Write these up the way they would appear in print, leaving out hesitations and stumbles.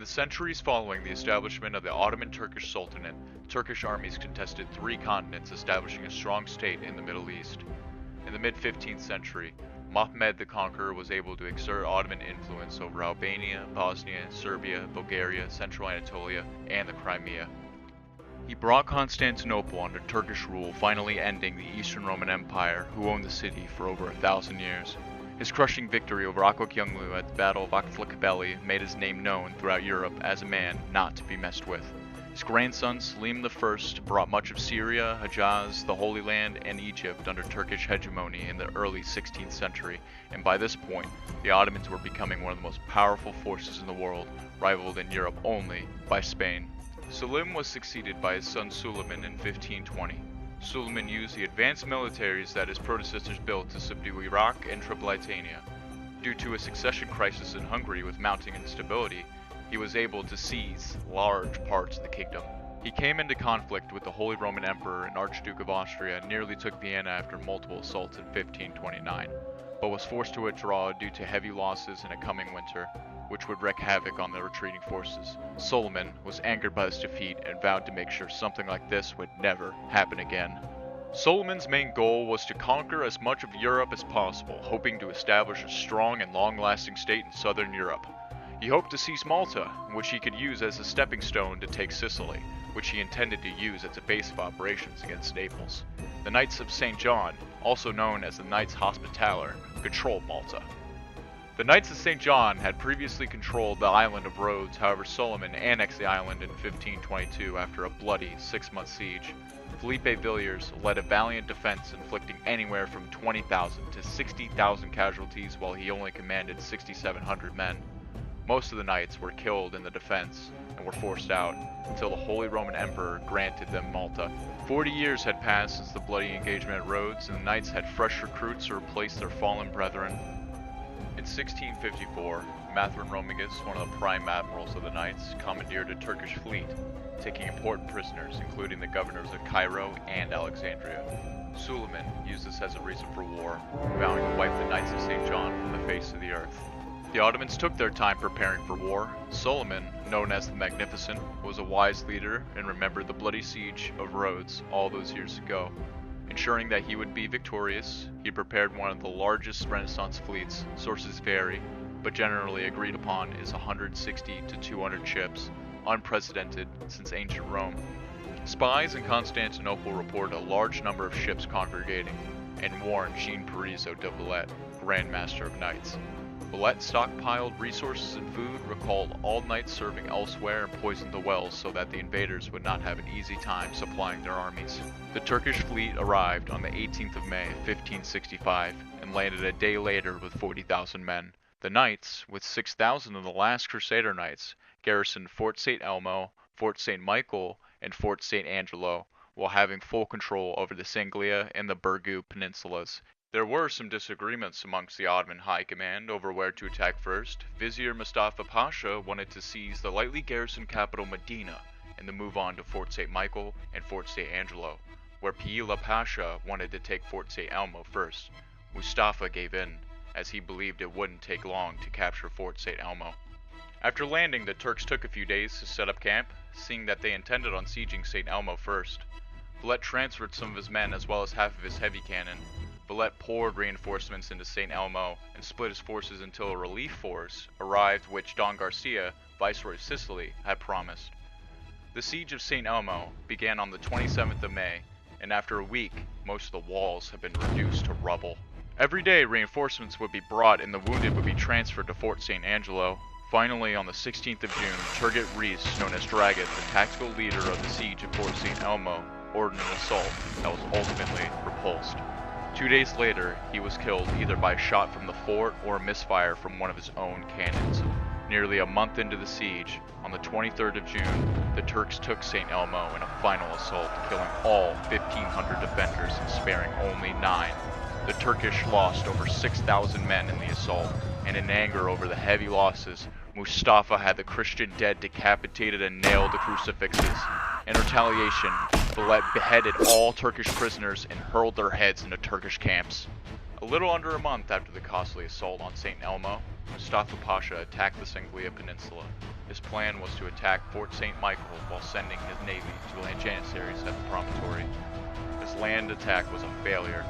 the centuries following the establishment of the Ottoman Turkish Sultanate, Turkish armies contested 3 continents, establishing a strong state in the Middle East. In the mid-15th century, Mehmed the Conqueror was able to exert Ottoman influence over Albania, Bosnia, Serbia, Bulgaria, Central Anatolia, and the Crimea. He brought Constantinople under Turkish rule, finally ending the Eastern Roman Empire, who owned the city for over 1,000 years. His crushing victory over Akokyanlu at the Battle of Akhlakabeli made his name known throughout Europe as a man not to be messed with. His grandson Selim I brought much of Syria, Hejaz, the Holy Land, and Egypt under Turkish hegemony in the early 16th century, and by this point, the Ottomans were becoming one of the most powerful forces in the world, rivaled in Europe only by Spain. Selim was succeeded by his son Suleiman in 1520. Suleiman used the advanced militaries that his predecessors built to subdue Iraq and Tripolitania. Due to a succession crisis in Hungary with mounting instability, he was able to seize large parts of the kingdom. He came into conflict with the Holy Roman Emperor and Archduke of Austria and nearly took Vienna after multiple assaults in 1529, but was forced to withdraw due to heavy losses in a coming winter, which would wreak havoc on the retreating forces. Suleiman was angered by this defeat and vowed to make sure something like this would never happen again. Suleiman's main goal was to conquer as much of Europe as possible, hoping to establish a strong and long-lasting state in southern Europe. He hoped to seize Malta, which he could use as a stepping stone to take Sicily, which he intended to use as a base of operations against Naples. The Knights of St. John, also known as the Knights Hospitaller, controlled Malta. The Knights of St. John had previously controlled the island of Rhodes, however Suleiman annexed the island in 1522 after a bloody 6-month siege. Philippe Villiers led a valiant defense, inflicting anywhere from 20,000 to 60,000 casualties while he only commanded 6,700 men. Most of the knights were killed in the defense and were forced out, until the Holy Roman Emperor granted them Malta. 40 years had passed since the bloody engagement at Rhodes, and the knights had fresh recruits to replace their fallen brethren. In 1654, Mathrin Romigus, one of the prime admirals of the Knights, commandeered a Turkish fleet, taking important prisoners, including the governors of Cairo and Alexandria. Suleiman used this as a reason for war, vowing to wipe the Knights of St. John from the face of the earth. The Ottomans took their time preparing for war. Suleiman, known as the Magnificent, was a wise leader and remembered the bloody siege of Rhodes all those years ago. Ensuring that he would be victorious, he prepared one of the largest Renaissance fleets. Sources vary, but generally agreed upon is 160 to 200 ships, unprecedented since ancient Rome. Spies in Constantinople reported a large number of ships congregating, and warned Jean Parisot de Villette, Grand Master of Knights. Villette stockpiled resources and food, recalled all knights serving elsewhere, and poisoned the wells so that the invaders would not have an easy time supplying their armies. The Turkish fleet arrived on the 18th of May, 1565, and landed a day later with 40,000 men. The knights, with 6,000 of the last Crusader Knights, garrisoned Fort St. Elmo, Fort St. Michael, and Fort St. Angelo, while having full control over the Sangria and the Burgu peninsulas. There were some disagreements amongst the Ottoman high command over where to attack first. Vizier Mustafa Pasha wanted to seize the lightly garrisoned capital Medina and then move on to Fort St. Michael and Fort St. Angelo, where Piila Pasha wanted to take Fort St. Elmo first. Mustafa gave in, as he believed it wouldn't take long to capture Fort St. Elmo. After landing, the Turks took a few days to set up camp, seeing that they intended on sieging St. Elmo first. Villette transferred some of his men as well as half of his heavy cannon. Villette poured reinforcements into St. Elmo and split his forces until a relief force arrived, which Don Garcia, Viceroy of Sicily, had promised. The siege of St. Elmo began on the 27th of May, and after a week, most of the walls had been reduced to rubble. Every day, reinforcements would be brought and the wounded would be transferred to Fort St. Angelo. Finally, on the 16th of June, Turgut Reis, known as Dragut, the tactical leader of the siege of Fort St. Elmo, ordered an assault that was ultimately repulsed. 2 days later, he was killed either by a shot from the fort or a misfire from one of his own cannons. Nearly a month into the siege, on the 23rd of June, the Turks took St. Elmo in a final assault, killing all 1,500 defenders and sparing only 9. The Turkish lost over 6,000 men in the assault, and in anger over the heavy losses, Mustafa had the Christian dead decapitated and nailed to crucifixes. In retaliation, Villette beheaded all Turkish prisoners and hurled their heads into Turkish camps. A little under a month after the costly assault on St. Elmo, Mustafa Pasha attacked the Sangria Peninsula. His plan was to attack Fort St. Michael while sending his navy to land Janissaries at the promontory. His land attack was a failure.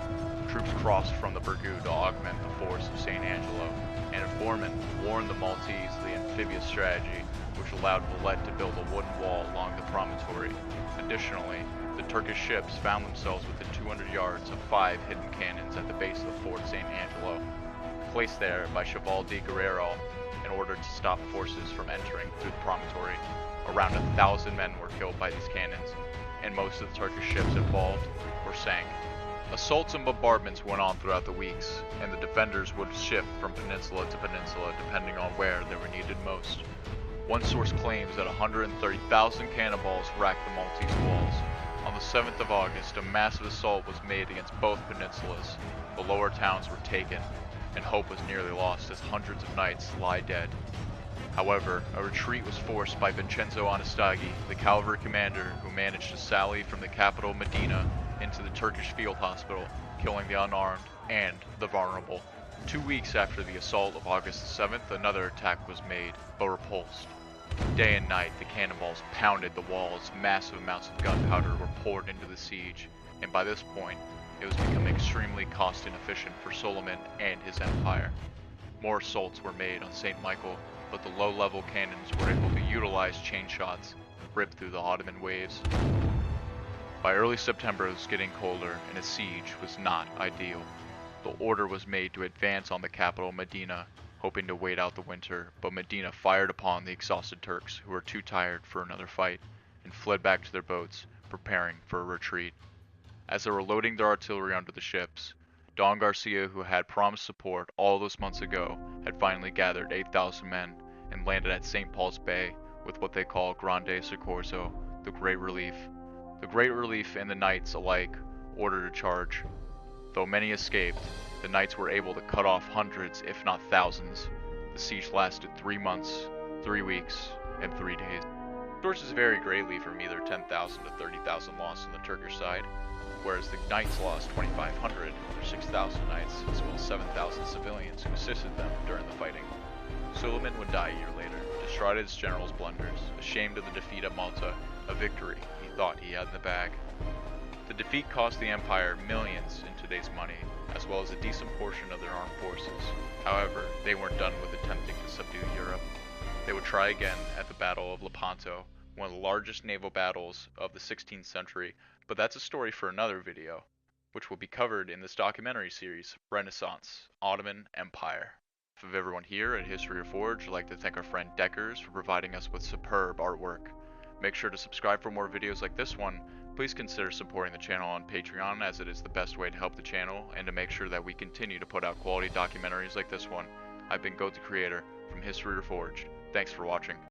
Troops crossed from the Burgu to augment the force of St. Angelo, and a foreman warned the Maltese the amphibious strategy, which allowed Macelod to build a wooden wall along the promontory. Additionally, the Turkish ships found themselves within 200 yards of 5 hidden cannons at the base of Fort St. Angelo, placed there by Cheval de Guerrero in order to stop forces from entering through the promontory. Around 1,000 men were killed by these cannons, and most of the Turkish ships involved were sank. Assaults and bombardments went on throughout the weeks, and the defenders would shift from peninsula to peninsula depending on where they were needed most. One source claims that 130,000 cannonballs racked the Maltese walls. On the 7th of August, a massive assault was made against both peninsulas. The lower towns were taken, and hope was nearly lost as hundreds of knights lie dead. However, a retreat was forced by Vincenzo Onestaghi, the cavalry commander who managed to sally from the capital Medina into the Turkish field hospital, killing the unarmed and the vulnerable. 2 weeks after the assault of August 7th, another attack was made, but repulsed. Day and night, the cannonballs pounded the walls, massive amounts of gunpowder were poured into the siege, and by this point, it was becoming extremely cost inefficient for Suleiman and his empire. More assaults were made on St. Michael, but the low-level cannons were able to utilize chain shots, rip through the Ottoman waves. By early September, it was getting colder, and a siege was not ideal. The order was made to advance on the capital Medina, hoping to wait out the winter, but Medina fired upon the exhausted Turks, who were too tired for another fight, and fled back to their boats, preparing for a retreat. As they were loading their artillery onto the ships, Don Garcia, who had promised support all those months ago, had finally gathered 8,000 men and landed at St. Paul's Bay with what they call Grande Soccorso, the Great Relief. The Great Relief and the Knights alike ordered a charge. Though many escaped, the Knights were able to cut off hundreds, if not thousands. The siege lasted 3 months, 3 weeks, and 3 days. Sources vary greatly from either 10,000 to 30,000 lost on the Turkish side, whereas the Knights lost 2,500 or 6,000 Knights, as well as 7,000 civilians who assisted them during the fighting. Suleiman would die a year later, distraught at his general's blunders, ashamed of the defeat at Malta, a victory he thought he had in the bag. The defeat cost the Empire millions in today's money, as well as a decent portion of their armed forces. However, they weren't done with attempting to subdue Europe. They would try again at the Battle of Lepanto, one of the largest naval battles of the 16th century, but that's a story for another video, which will be covered in this documentary series, Renaissance, Ottoman Empire. Of everyone here at History Reforged, I'd like to thank our friend Deckers for providing us with superb artwork. Make sure to subscribe for more videos like this one. Please consider supporting the channel on Patreon, as it is the best way to help the channel and to make sure that we continue to put out quality documentaries like this one. I've been Goat the Creator from History Reforged. Thanks for watching.